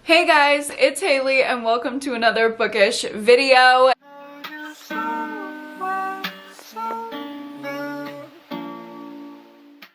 Hey guys, it's Haley and welcome to another bookish video.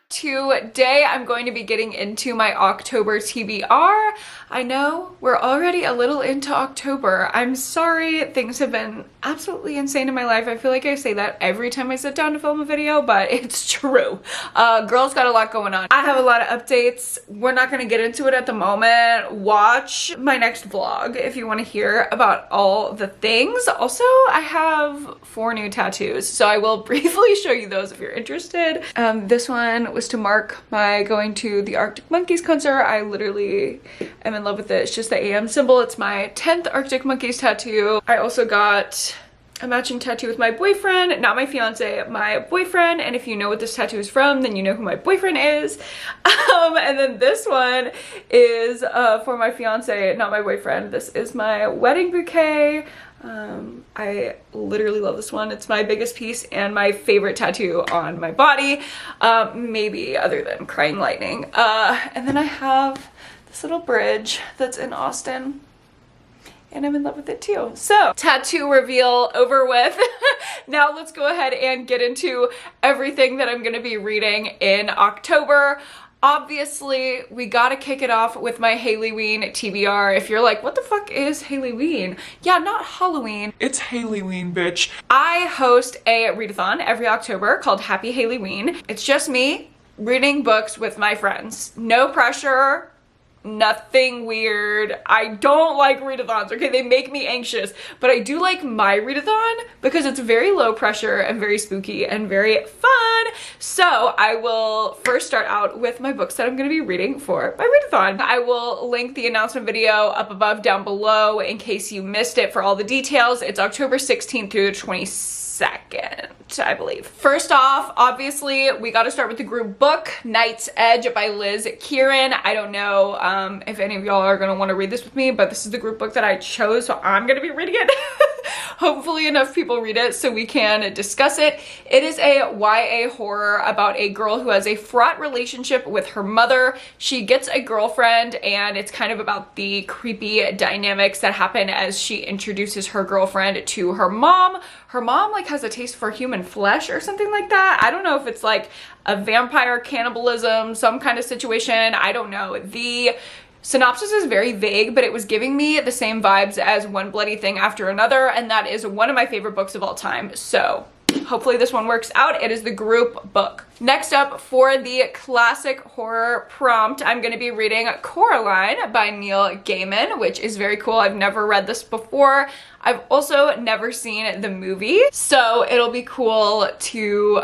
Today I'm going to be getting into my October TBR. I know we're already a little into October. I'm sorry, things have been absolutely insane in my life. I feel like I say that every time I sit down to film a video, but it's true. Girl's got a lot going on. I have a lot of updates. We're not going to get into it at the moment. Watch my next vlog if you want to hear about all the things. Also, I have 4 new tattoos, so I will briefly show you those if you're interested. This one was to mark my going to the Arctic Monkeys concert. I literally am in love with it. It's just the AM symbol. It's my 10th Arctic Monkeys tattoo. I also got a matching tattoo with my boyfriend, not my fiance, my boyfriend. And if you know what this tattoo is from, then you know who my boyfriend is. And then this one is for my fiance, not my boyfriend. This is my wedding bouquet. I literally love this one. It's my biggest piece and my favorite tattoo on my body, maybe other than Crying Lightning. And then I have this little bridge that's in Austin, and I'm in love with it too. So, tattoo reveal over with. Now let's go ahead and get into everything that I'm gonna be reading in October. Obviously, we gotta kick it off with my Haileyween TBR. If you're like, what the fuck is Haileyween? Yeah, not Halloween. It's Hailey-ween, bitch. I host a readathon every October called Happy Haileyween. It's just me reading books with my friends. No pressure. Nothing weird. I don't like readathons, okay? They make me anxious, but I do like my readathon because it's very low pressure and very spooky and very fun. So I will first start out with my books that I'm going to be reading for my readathon. I will link the announcement video up above down below in case you missed it for all the details. It's October 16th through the 22nd, I believe. First off, obviously, we got to start with the group book, Knight's Edge by Liz Kieran. I don't know if any of y'all are going to want to read this with me, but this is the group book that I chose, so I'm going to be reading it. Hopefully enough people read it so we can discuss it. It is a YA horror about a girl who has a fraught relationship with her mother. She gets a girlfriend, and it's kind of about the creepy dynamics that happen as she introduces her girlfriend to her mom. Her mom like has a taste for human flesh or something like that. I don't know if it's like a vampire cannibalism, some kind of situation. I don't know. The synopsis is very vague, but it was giving me the same vibes as One Bloody Thing After Another, and that is one of my favorite books of all time. So hopefully this one works out. It is the group book. Next up, for the classic horror prompt, I'm going to be reading Coraline by Neil Gaiman, which is very cool. I've never read this before. I've also never seen the movie, so it'll be cool to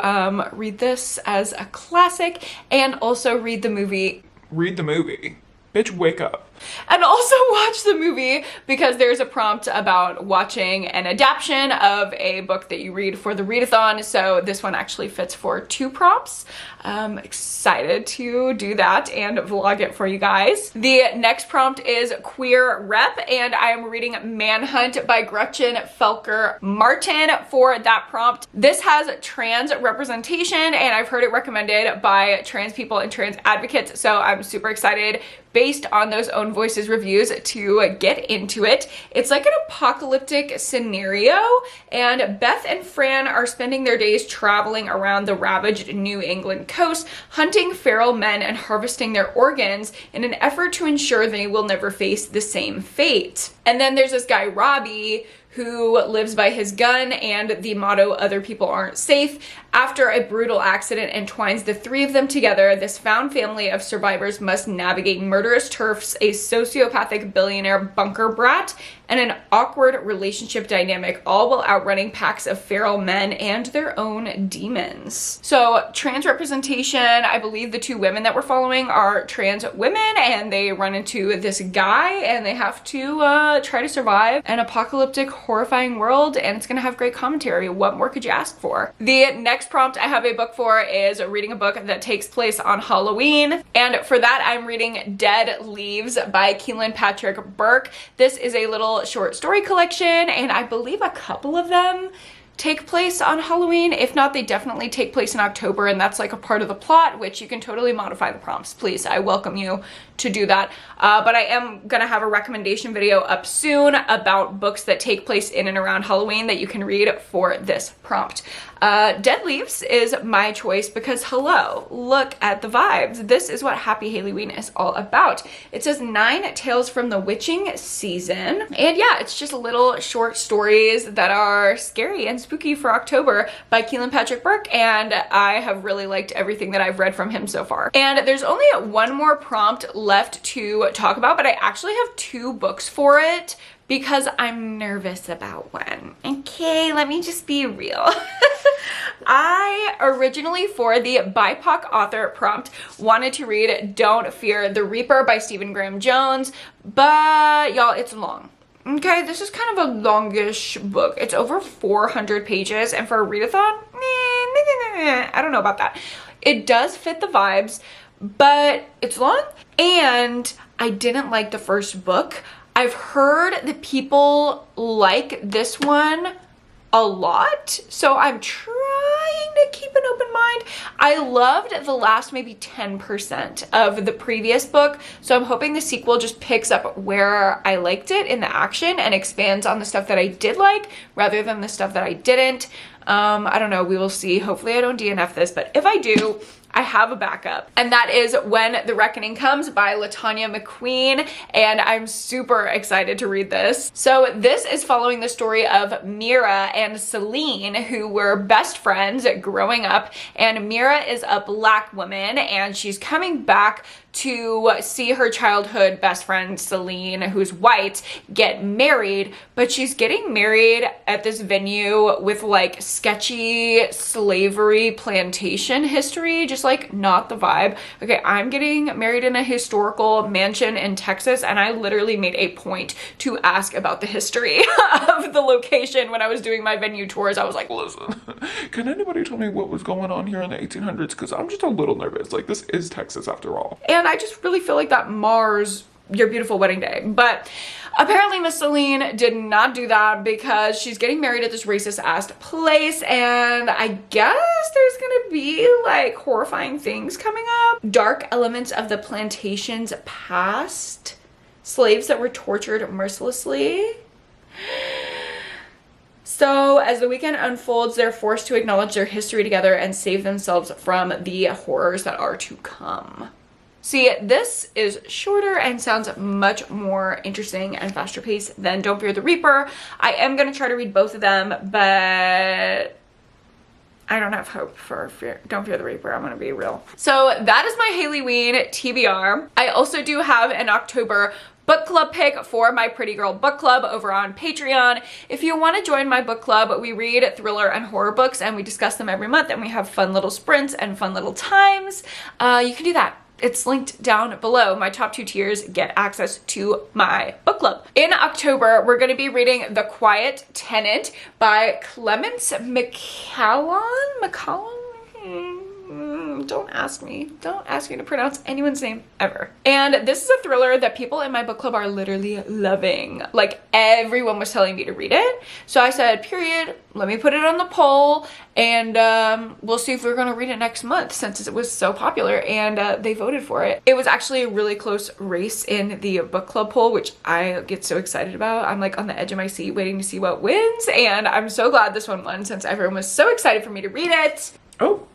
read this as a classic and also read the movie. Read the movie. Bitch, wake up. And also watch the movie because there's a prompt about watching an adaptation of a book that you read for the readathon, so this one actually fits for 2 prompts. I'm excited to do that and vlog it for you guys. The next prompt is Queer Rep, and I am reading Manhunt by Gretchen Felker Martin for that prompt. This has trans representation, and I've heard it recommended by trans people and trans advocates, so I'm super excited based on those Own Voices reviews to get into it. It's like an apocalyptic scenario, and Beth and Fran are spending their days traveling around the ravaged New England coast, hunting feral men and harvesting their organs in an effort to ensure they will never face the same fate. And then there's this guy, Robbie, who lives by his gun and the motto, "Other people aren't safe." After a brutal accident entwines the 3 of them together, this found family of survivors must navigate murderous turfs, a sociopathic billionaire bunker brat, and an awkward relationship dynamic, all while outrunning packs of feral men and their own demons. So, trans representation, I believe the 2 women that we're following are trans women, and they run into this guy, and they have to try to survive an apocalyptic, horrifying world, and it's gonna have great commentary. What more could you ask for? The next prompt I have a book for is reading a book that takes place on Halloween, and for that I'm reading Dead Leaves by Keelan Patrick Burke. This is a little short story collection, and I believe a couple of them take place on Halloween. If not, they definitely take place in October, and that's like a part of the plot, which you can totally modify the prompts. Please, I welcome you to do that. But I am gonna have a recommendation video up soon about books that take place in and around Halloween that you can read for this prompt. Dead Leaves is my choice because hello, look at the vibes. This is what Happy Haileyween is all about. It says 9 tales from the witching season. And yeah, it's just little short stories that are scary and spooky for October by Keelan Patrick Burke. And I have really liked everything that I've read from him so far. And there's only one more prompt left to talk about, but I actually have 2 books for it because I'm nervous about one. Okay, let me just be real. I originally, for the BIPOC author prompt, wanted to read Don't Fear the Reaper by Stephen Graham Jones, but y'all, it's long. Okay, this is kind of a longish book. It's over 400 pages, and for a readathon, I don't know about that. It does fit the vibes, but it's long, and I didn't like the first book. I've heard that people like this one a lot, so I'm trying to keep an open mind. I loved the last maybe 10% of the previous book, so I'm hoping the sequel just picks up where I liked it in the action and expands on the stuff that I did like rather than the stuff that I didn't. I don't know, we will see. Hopefully I don't DNF this, but if I do, I have a backup, and that is When the Reckoning Comes by LaTanya McQueen, and I'm super excited to read this. So this is following the story of Mira and Celine, who were best friends growing up, and Mira is a Black woman, and she's coming back to see her childhood best friend Celine, who's white, get married, but she's getting married at this venue with like sketchy slavery plantation history, just like not the vibe. Okay, I'm getting married in a historical mansion in Texas, and I literally made a point to ask about the history of the location when I was doing my venue tours. I was like, Listen, can anybody tell me what was going on here in the 1800s? Because I'm just a little nervous. Like, this is Texas after all. and I just really feel like that mars your beautiful wedding day. But apparently Miss Celine did not do that because she's getting married at this racist ass place, and I guess there's gonna be like horrifying things coming up. Dark elements of the plantation's past. Slaves that were tortured mercilessly. So as the weekend unfolds, they're forced to acknowledge their history together and save themselves from the horrors that are to come. See, this is shorter and sounds much more interesting and faster paced than Don't Fear the Reaper. I am going to try to read both of them, but I don't have hope for Don't Fear the Reaper. I'm going to be real. So that is my Haileyween TBR. I also do have an October book club pick for my Pretty Girl Book Club over on Patreon. If you want to join my book club, we read thriller and horror books and we discuss them every month, and we have fun little sprints and fun little times. You can do that. It's linked down below. My top 2 tiers get access to my book club. In October, we're going to be reading The Quiet Tenant by Clemence McCallum. Don't ask me. Don't ask me to pronounce anyone's name ever. And this is a thriller that people in my book club are literally loving. Like, everyone was telling me to read it. So I said, period, let me put it on the poll, and we'll see if we're gonna read it next month since it was so popular, and they voted for it. It was actually a really close race in the book club poll, which I get so excited about. I'm like on the edge of my seat waiting to see what wins, and I'm so glad this one won since everyone was so excited for me to read it. Oh,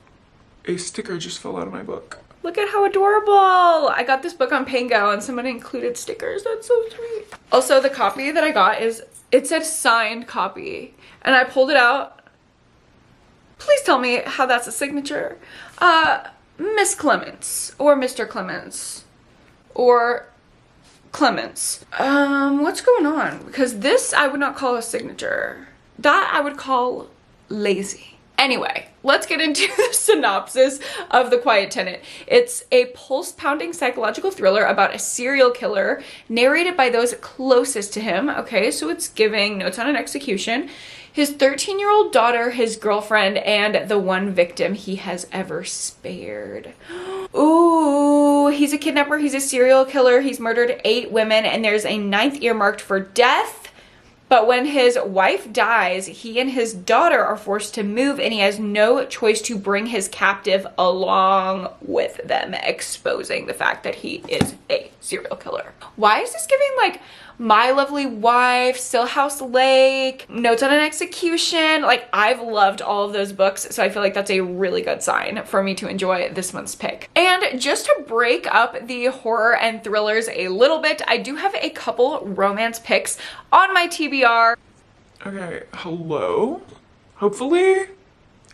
a sticker just fell out of my book. Look at how adorable. I got this book on Pango and someone included stickers. That's so sweet. Also, the copy that I got it said signed copy, and I pulled it out. Please tell me how that's a signature. Miss Clements or Mr. Clements or Clements. What's going on? Because this I would not call a signature. That I would call lazy. Anyway, let's get into the synopsis of The Quiet Tenant. It's a pulse-pounding psychological thriller about a serial killer narrated by those closest to him. Okay, so it's giving Notes on an Execution. His 13-year-old daughter, his girlfriend, and the one victim he has ever spared. Ooh, he's a kidnapper, he's a serial killer, he's murdered 8 women, and there's a 9th earmarked for death. But when his wife dies, he and his daughter are forced to move, and he has no choice to bring his captive along with them, exposing the fact that he is a serial killer. Why is this giving like My Lovely Wife, Still House Lake, Notes on an Execution? Like, I've loved all of those books, so I feel like that's a really good sign for me to enjoy this month's pick. And just to break up the horror and thrillers a little bit, I do have a couple romance picks on my TBR. Okay, hello? Hopefully,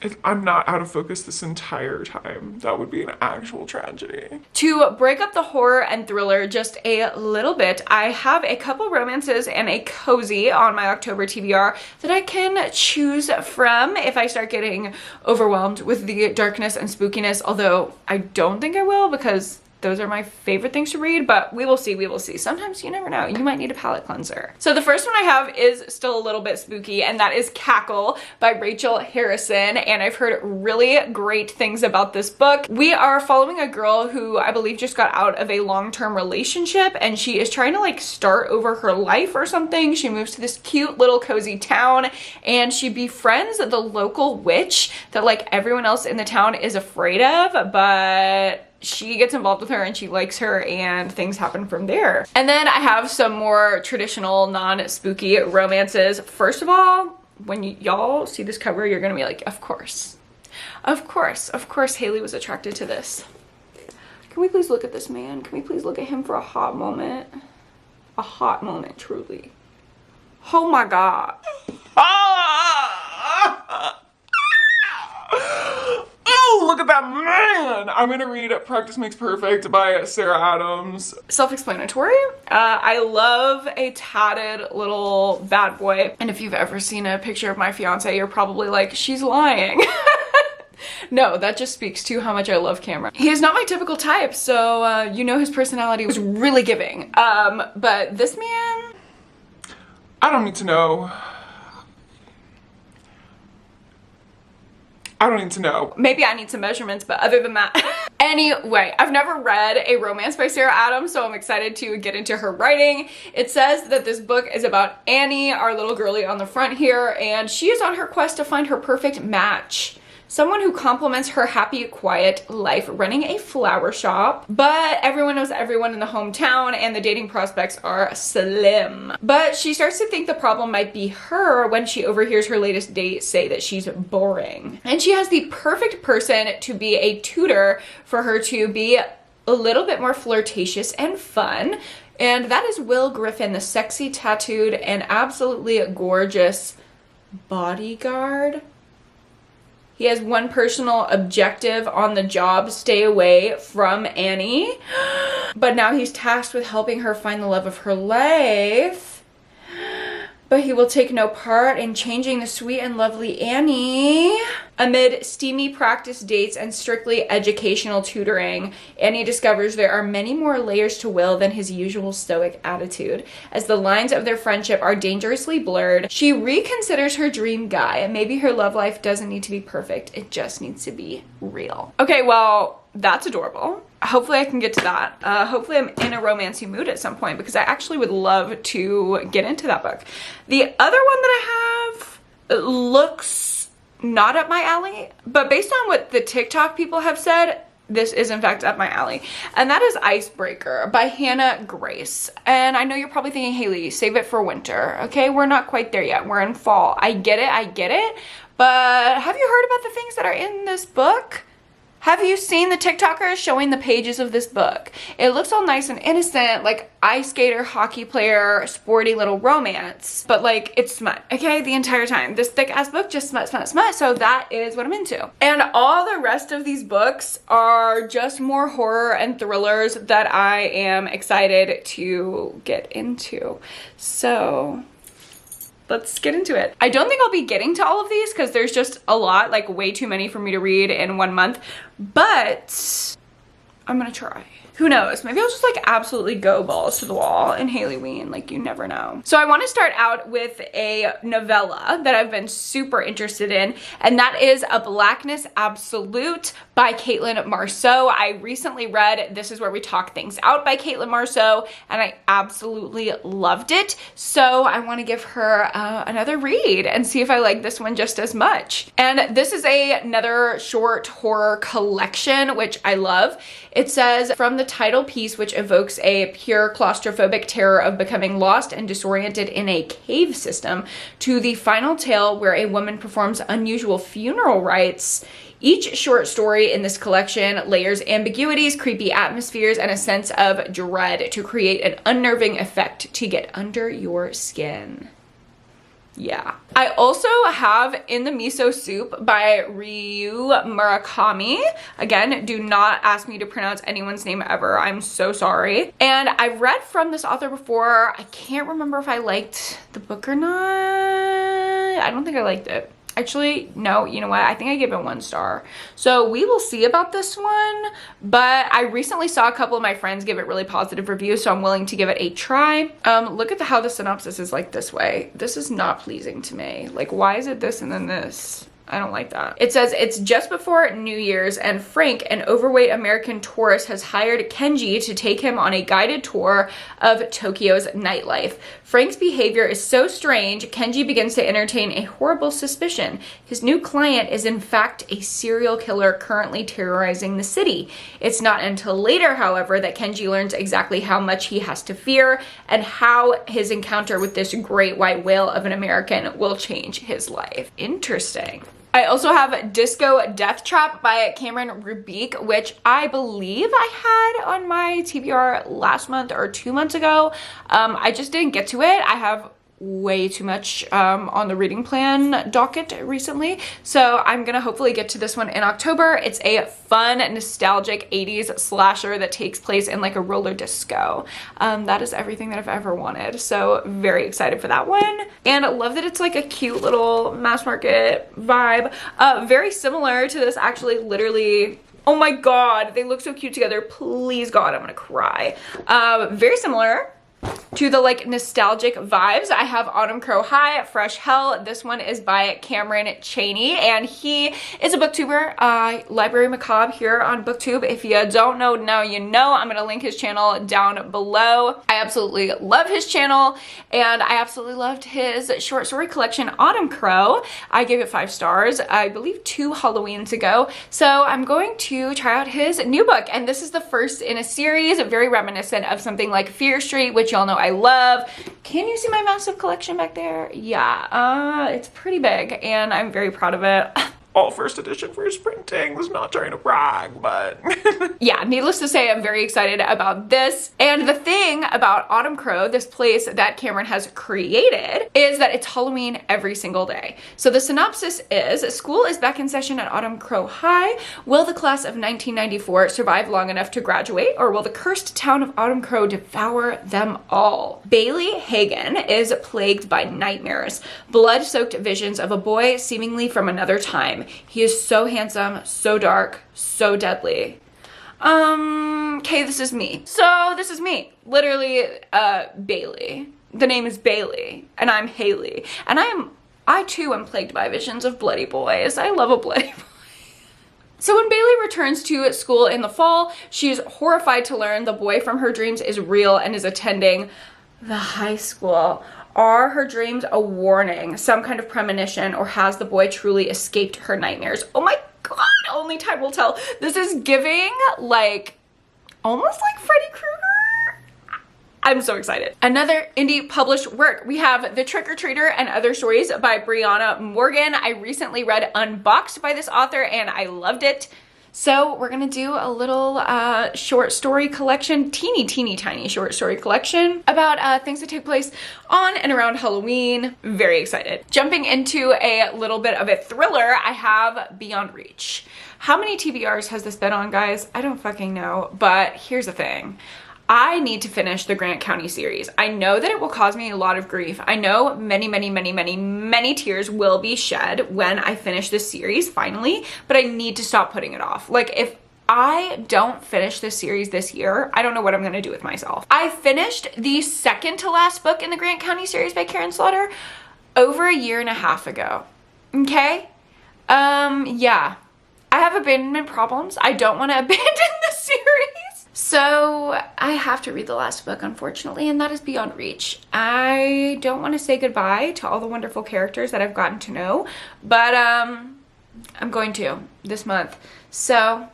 if I'm not out of focus this entire time, that would be an actual tragedy. To break up the horror and thriller just a little bit, I have a couple romances and a cozy on my October TBR that I can choose from if I start getting overwhelmed with the darkness and spookiness, although I don't think I will because those are my favorite things to read, but we will see, we will see. Sometimes you never know, you might need a palate cleanser. So the first one I have is still a little bit spooky, and that is Cackle by Rachel Harrison, and I've heard really great things about this book. We are following a girl who I believe just got out of a long-term relationship, and she is trying to like start over her life or something. She moves to this cute little cozy town, and she befriends the local witch that like everyone else in the town is afraid of, but she gets involved with her and she likes her, and things happen from there. And then I have some more traditional non-spooky romances. First of all, when y'all see this cover, you're gonna be like, of course, Hailey was attracted to this. Can we please look at this man? Can we please look at him for a hot moment? A hot moment, truly. Oh my God. Oh, look at that man! I'm gonna read Practice Makes Perfect by Sarah Adams. Self-explanatory. I love a tatted little bad boy. And if you've ever seen a picture of my fiance, you're probably like, she's lying. No, that just speaks to how much I love Cameron. He is not my typical type, so you know his personality was really giving. But this man, I don't need to know. I don't need to know. Maybe I need some measurements, but other than that. Anyway, I've never read a romance by Sarah Adams, so I'm excited to get into her writing. It says that this book is about Annie, our little girlie on the front here, and she is on her quest to find her perfect match. Someone who complements her happy, quiet life running a flower shop. But everyone knows everyone in the hometown and the dating prospects are slim. But she starts to think the problem might be her when she overhears her latest date say that she's boring. And she has the perfect person to be a tutor for her to be a little bit more flirtatious and fun. And that is Will Griffin, the sexy, tattooed, and absolutely gorgeous bodyguard. He has one personal objective on the job: stay away from Annie. But now he's tasked with helping her find the love of her life. But he will take no part in changing the sweet and lovely Annie. Amid steamy practice dates and strictly educational tutoring, Annie discovers there are many more layers to Will than his usual stoic attitude. As the lines of their friendship are dangerously blurred, she reconsiders her dream guy, and maybe her love life doesn't need to be perfect, it just needs to be real. Okay, well, that's adorable. Hopefully I can get to that. Hopefully I'm in a romancy mood at some point, because I actually would love to get into that book. The other one that I have looks not up my alley, but based on what the TikTok people have said, this is in fact up my alley. And that is Icebreaker by Hannah Grace. And I know you're probably thinking, Hailey, save it for winter. Okay, we're not quite there yet. We're in fall. I get it. But have you heard about the things that are in this book? Have you seen the TikTokers showing the pages of this book? It looks all nice and innocent, like ice skater, hockey player, sporty little romance, but like it's smut, okay, the entire time. This thick ass book, just smut, so that is what I'm into. And all the rest of these books are just more horror and thrillers that I am excited to get into. So let's get into it. I don't think I'll be getting to all of these because there's just a lot, like way too many for me to read in 1 month, but I'm gonna try. Who knows? Maybe I'll just like absolutely go balls to the wall in Haileyween. Like, you never know. So I want to start out with a novella that I've been super interested in, and that is A Blackness Absolute by Caitlin Marceau. I recently read This Is Where We Talk Things Out by Caitlin Marceau, and I absolutely loved it. So I want to give her another read and see if I like this one just as much. And this is another short horror collection, which I love. It says, from the title piece, which evokes a pure claustrophobic terror of becoming lost and disoriented in a cave system, to the final tale where a woman performs unusual funeral rites, each short story in this collection layers ambiguities, creepy atmospheres, and a sense of dread to create an unnerving effect to get under your skin. Yeah. I also have In the Miso Soup by Ryu Murakami. Again, do not ask me to pronounce anyone's name ever. I'm so sorry. And I've read from this author before. I can't remember if I liked the book or not. I don't think I liked it. Actually, no, you know what? I think I gave it 1 star. So we will see about this one, but I recently saw a couple of my friends give it really positive reviews, so I'm willing to give it a try. Look at how the synopsis is like this way. This is not pleasing to me. Like, why is it this and then this? I don't like that. It says, it's just before New Year's and Frank, an overweight American tourist, has hired Kenji to take him on a guided tour of Tokyo's nightlife. Frank's behavior is so strange, Kenji begins to entertain a horrible suspicion. His new client is in fact a serial killer currently terrorizing the city. It's not until later, however, that Kenji learns exactly how much he has to fear and how his encounter with this great white whale of an American will change his life. Interesting. I also have Disco Death Trap by Cameron Rubik, which I believe I had on my TBR last month or 2 months ago. I just didn't get to it. I have way too much on the reading plan docket recently, so I'm gonna hopefully get to this one in October. It's a fun, nostalgic 80s slasher that takes place in like a roller disco. That is everything that I've ever wanted, so very excited for that one. And I love that it's like a cute little mass market vibe. Very similar to this, actually, literally. Oh my god, they look so cute together. Please God, I'm gonna cry. Very similar to the like nostalgic vibes. I have Autumn Crow High, Fresh Hell. This one is by Cameron Chaney, and he is a booktuber, Library Macabre here on BookTube. If you don't know, now you know. I'm gonna link his channel down below. I absolutely love his channel, and I absolutely loved his short story collection, Autumn Crow. I gave it 5 stars, I believe 2 Halloweens ago. So I'm going to try out his new book, and this is the first in a series, very reminiscent of something like Fear Street, which y'all know I love. Can you see my massive collection back there? Yeah, it's pretty big, and I'm very proud of it. All first edition first printing. Was not trying to brag, but yeah, needless to say, I'm very excited about this. And the thing about Autumn Crow, this place that Cameron has created, is that it's Halloween every single day. So the synopsis is, school is back in session at Autumn Crow High. Will the class of 1994 survive long enough to graduate, or will the cursed town of Autumn Crow devour them all? Bailey Hagen is plagued by nightmares, blood-soaked visions of a boy seemingly from another time. He is so handsome, so dark, so deadly. Okay, this is me. So this is me. Literally, Bailey. The name is Bailey, and I'm Hailey. And I too am plagued by visions of bloody boys. I love a bloody boy. So when Bailey returns to school in the fall, she's horrified to learn the boy from her dreams is real and is attending the high school. Are her dreams a warning, some kind of premonition, or has the boy truly escaped her nightmares? Oh my god, only time will tell. This is giving like, almost like Freddy Krueger. I'm so excited. Another indie published work. We have The Trick-or-Treater and Other Stories by Brianna Morgan. I recently read Unboxed by this author and I loved it. So we're gonna do a little short story collection, teeny tiny short story collection about things that take place on and around Halloween. Very excited. Jumping into a little bit of a thriller, I have Beyond Reach. How many TBRs has this been on, guys? I don't fucking know, but here's the thing. I need to finish the Grant County series. I know that it will cause me a lot of grief. I know many tears will be shed when I finish this series finally, but I need to stop putting it off. Like, if I don't finish this series this year, I don't know what I'm gonna do with myself. I finished the second to last book in the Grant County series by Karen Slaughter over a year and a half ago, okay? Yeah. I have abandonment problems. I don't want to abandon the series. So I have to read the last book, unfortunately, and that is beyond reach. I don't want to say goodbye to all the wonderful characters that I've gotten to know, but I'm going to this month. So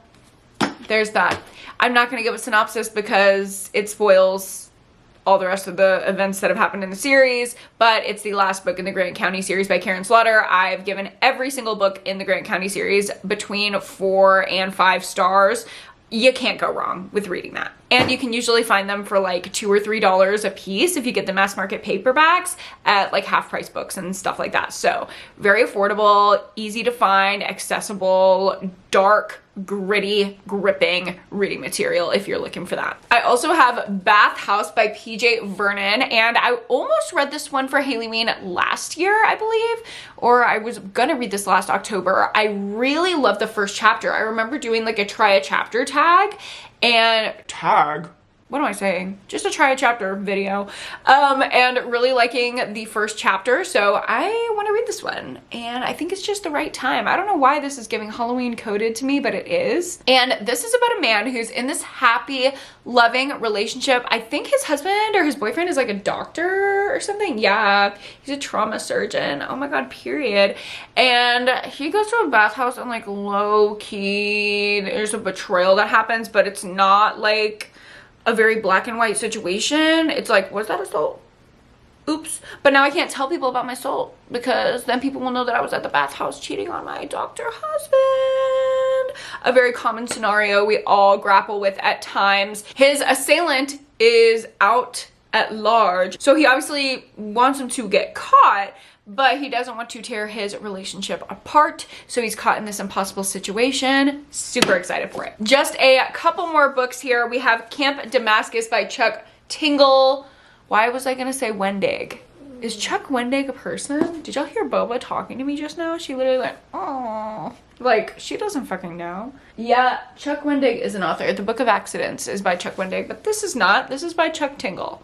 there's that. I'm not going to give a synopsis because it spoils all the rest of the events that have happened in the series, but it's the last book in the Grant County series by Karen Slaughter. I've given every single book in the Grant County series between 4 and 5 stars. You can't go wrong with reading that. And you can usually find them for like $2 or $3 a piece if you get the mass market paperbacks at like half price books and stuff like that. So very affordable, easy to find, accessible, dark, gritty, gripping reading material if you're looking for that. I also have Bath House by PJ Vernon, and I almost read this one for Haileyween last year, I believe, or I was gonna read this last October. I really love the first chapter. I remember doing like a try a chapter tag, and what am I saying? Just a try a chapter video, and really liking the first chapter. So I want to read this one, and I think it's just the right time. I don't know why this is giving Halloween coded to me, but it is. And this is about a man who's in this happy, loving relationship. I think his husband or his boyfriend is like a doctor or something. Yeah, he's a trauma surgeon. Oh my God, period. And he goes to a bathhouse and like low key, there's a betrayal that happens, but it's not like a very black and white situation. It's like, was that assault? Oops. But now I can't tell people about my assault because then people will know that I was at the bathhouse cheating on my doctor husband. A very common scenario we all grapple with at times. His assailant is out at large, so he obviously wants him to get caught, but he doesn't want to tear his relationship apart, so he's caught in this impossible situation. Super excited for it. Just a couple more books here. We have Camp Damascus by Chuck Tingle. Why was I gonna say Wendig? Is Chuck Wendig a person? Did y'all hear Boba talking to me just now? She literally went, oh. Like, she doesn't fucking know. Yeah, Chuck Wendig is an author. The Book of Accidents is by Chuck Wendig, but this is not. This is by Chuck Tingle.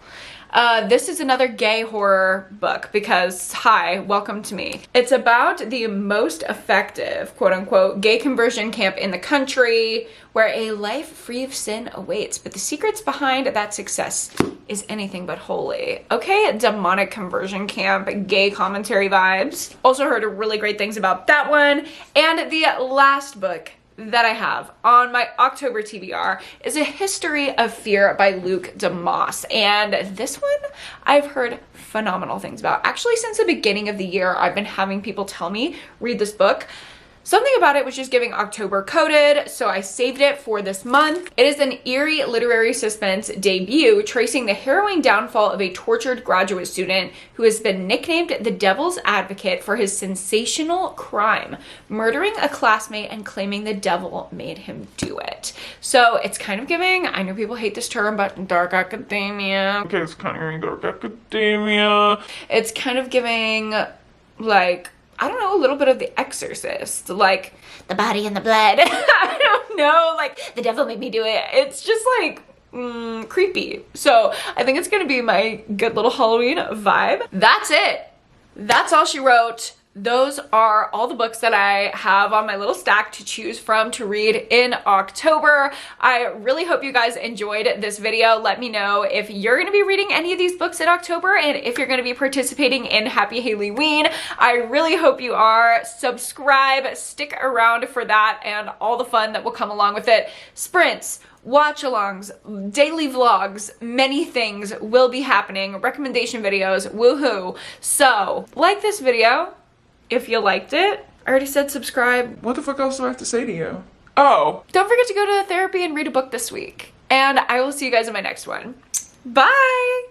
This is another gay horror book because, hi, welcome to me. It's about the most effective, quote unquote, gay conversion camp in the country where a life free of sin awaits. But the secrets behind that success is anything but holy. Okay, demonic conversion camp, gay commentary vibes. Also heard really great things about that one. And the last book that I have on my October TBR is A History of Fear by Luke DeMoss. And this one I've heard phenomenal things about. Actually, since the beginning of the year, I've been having people tell me, read this book. Something about it was just giving October coded, so I saved it for this month. It is an eerie literary suspense debut tracing the harrowing downfall of a tortured graduate student who has been nicknamed the Devil's Advocate for his sensational crime, murdering a classmate and claiming the devil made him do it. So it's kind of giving, I know people hate this term, but dark academia. Okay, it's kind of giving dark academia. It's kind of giving, like, I don't know, a little bit of The Exorcist, like the body and the blood. I don't know, like the devil made me do it. It's just like creepy. So I think it's gonna be my good little Halloween vibe. That's it. That's all she wrote. Those are all the books that I have on my little stack to choose from to read in October. I really hope you guys enjoyed this video. Let me know if you're going to be reading any of these books in October and if you're going to be participating in Happy Hailey-ween. I really hope you are. Subscribe, stick around for that and all the fun that will come along with it. Sprints, watch-alongs, daily vlogs, many things will be happening. Recommendation videos, woohoo. So, like this video if you liked it. I already said subscribe. What the fuck else do I have to say to you? Oh. Don't forget to go to therapy and read a book this week. And I will see you guys in my next one. Bye!